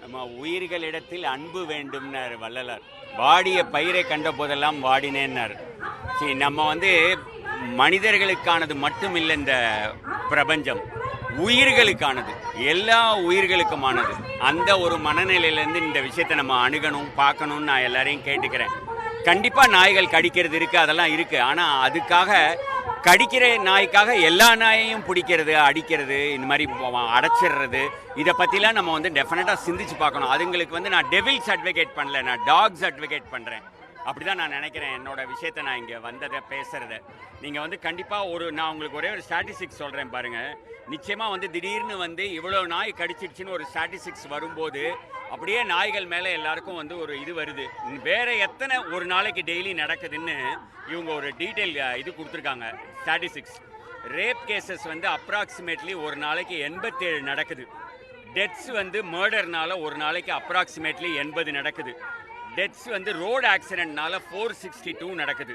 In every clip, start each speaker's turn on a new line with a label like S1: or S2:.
S1: நம்ம உயிர்களிடத்தில் அன்பு வேண்டும்னார் வள்ளலார். வாடிய பயிரை கண்ட போதெல்லாம் வாடினேன்னார். சரி, நம்ம மனிதர்களுக்கானது மட்டும் இல்லை இந்த பிரபஞ்சம், உயிர்களுக்கானது, எல்லா உயிர்களுக்குமானது. அந்த ஒரு மனநிலையிலேருந்து இந்த விஷயத்தை நம்ம அணுகணும், பார்க்கணும்னு நான் எல்லாரையும் கேட்டுக்கிறேன். கண்டிப்பாக நாய்கள் கடிக்கிறது இருக்குது, அதெல்லாம் இருக்குது. ஆனால் அதுக்காக கடிக்கிற நாய்க்காக எல்லா நாயையும் பிடிக்கிறது, அடிக்கிறது, இந்த மாதிரி அடைச்சிடுறது, இதை பற்றிலாம் நம்ம டெஃபினட்டாக சிந்திச்சு பார்க்கணும். அதுங்களுக்கு நான் டெவில்ஸ் அட்வொகேட் பண்ணல, நான் டாக்ஸ் அட்வொகேட் பண்ணுறேன். அப்படி தான் நான் நினைக்கிறேன். என்னோட விஷயத்தை நான் இங்கே வந்ததை பேசுகிறத நீங்கள் கண்டிப்பாக நான் உங்களுக்கு ஒரே ஒரு ஸ்டாட்டிஸ்டிக்ஸ் சொல்கிறேன் பாருங்கள். நிச்சயமாக திடீர்னு இவ்வளோ நாய் கடிச்சிடுச்சின்னு ஒரு ஸ்டாட்டிஸ்டிக்ஸ் வரும்போது அப்படியே நாய்கள் மேலே எல்லாருக்கும் ஒரு இது வருது. வேறு எத்தனை ஒரு நாளைக்கு டெய்லி நடக்குதுன்னு இவங்க ஒரு டீட்டெயில் இது கொடுத்துருக்காங்க ஸ்டாட்டிஸ்டிக்ஸ். ரேப் கேசஸ் அப்ராக்சிமேட்லி ஒரு நாளைக்கு 87 நடக்குது. டெத்ஸ் மர்டர்னால ஒரு நாளைக்கு அப்ராக்சிமேட்லி 80 நடக்குது. டெத்ஸ் ரோடு ஆக்சிடென்ட்னால 462 நடக்குது.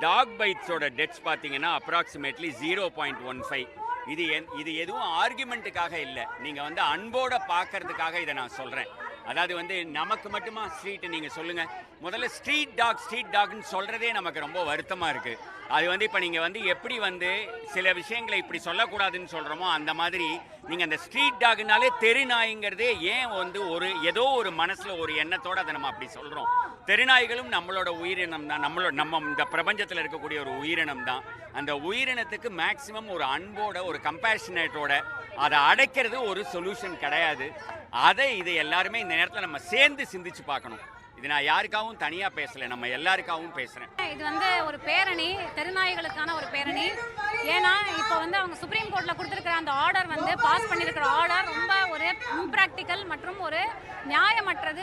S1: டாக் பைட்ஸோட டெத்ஸ் பார்த்தீங்கன்னா அப்ராக்சிமேட்லி 0.15. இது எதுவும் ஆர்குமெண்ட்டுக்காக இல்லை, நீங்கள் அன்போட பார்க்கறதுக்காக இதை நான் சொல்கிறேன். அதாவது நமக்கு மட்டுமா ஸ்ட்ரீட் நீங்கள் சொல்லுங்கள். முதல்ல ஸ்ட்ரீட் டாக்னு சொல்கிறதே நமக்கு ரொம்ப வருத்தமாக இருக்குது. அது இப்போ நீங்கள் எப்படி சில விஷயங்களை இப்படி சொல்லக்கூடாதுன்னு சொல்கிறோமோ அந்த மாதிரி நீங்கள் அந்த ஸ்ட்ரீட் டாக்னாலே தெருநாய்ங்கிறதே ஏன் ஏதோ ஒரு மனசில் ஒரு எண்ணத்தோடு அதை நம்ம அப்படி சொல்கிறோம். தெருநாய்களும் நம்மளோட உயிரினம் தான், நம்ம இந்த பிரபஞ்சத்தில் இருக்கக்கூடிய ஒரு உயிரினம் தான். அந்த உயிரினத்துக்கு மேக்சிமம் ஒரு அன்போட, ஒரு கம்பேஷனேட்டோட அதை அடைக்கிறது ஒரு சொல்யூஷன் கிடையாது. இதை எல்லாருமே இந்த நேரத்தில் நம்ம சேர்ந்து சிந்திச்சு பார்க்கணும். இது நான் யாருக்காகவும் தனியாக பேசலை, நம்ம எல்லாருக்காகவும் பேசுகிறேன்.
S2: இது ஒரு பேரணி, தெருநாய்களுக்கான ஒரு பேரணி. ஏன்னா இப்போ அவங்க சுப்ரீம் கோர்ட்டில் கொடுத்துருக்கிற அந்த ஆர்டர் பாஸ் பண்ணியிருக்கிற ஆர்டர் ரொம்ப ஒரு இம்ப்ராக்டிக்கல் மற்றும் ஒரு நியாயமற்றது,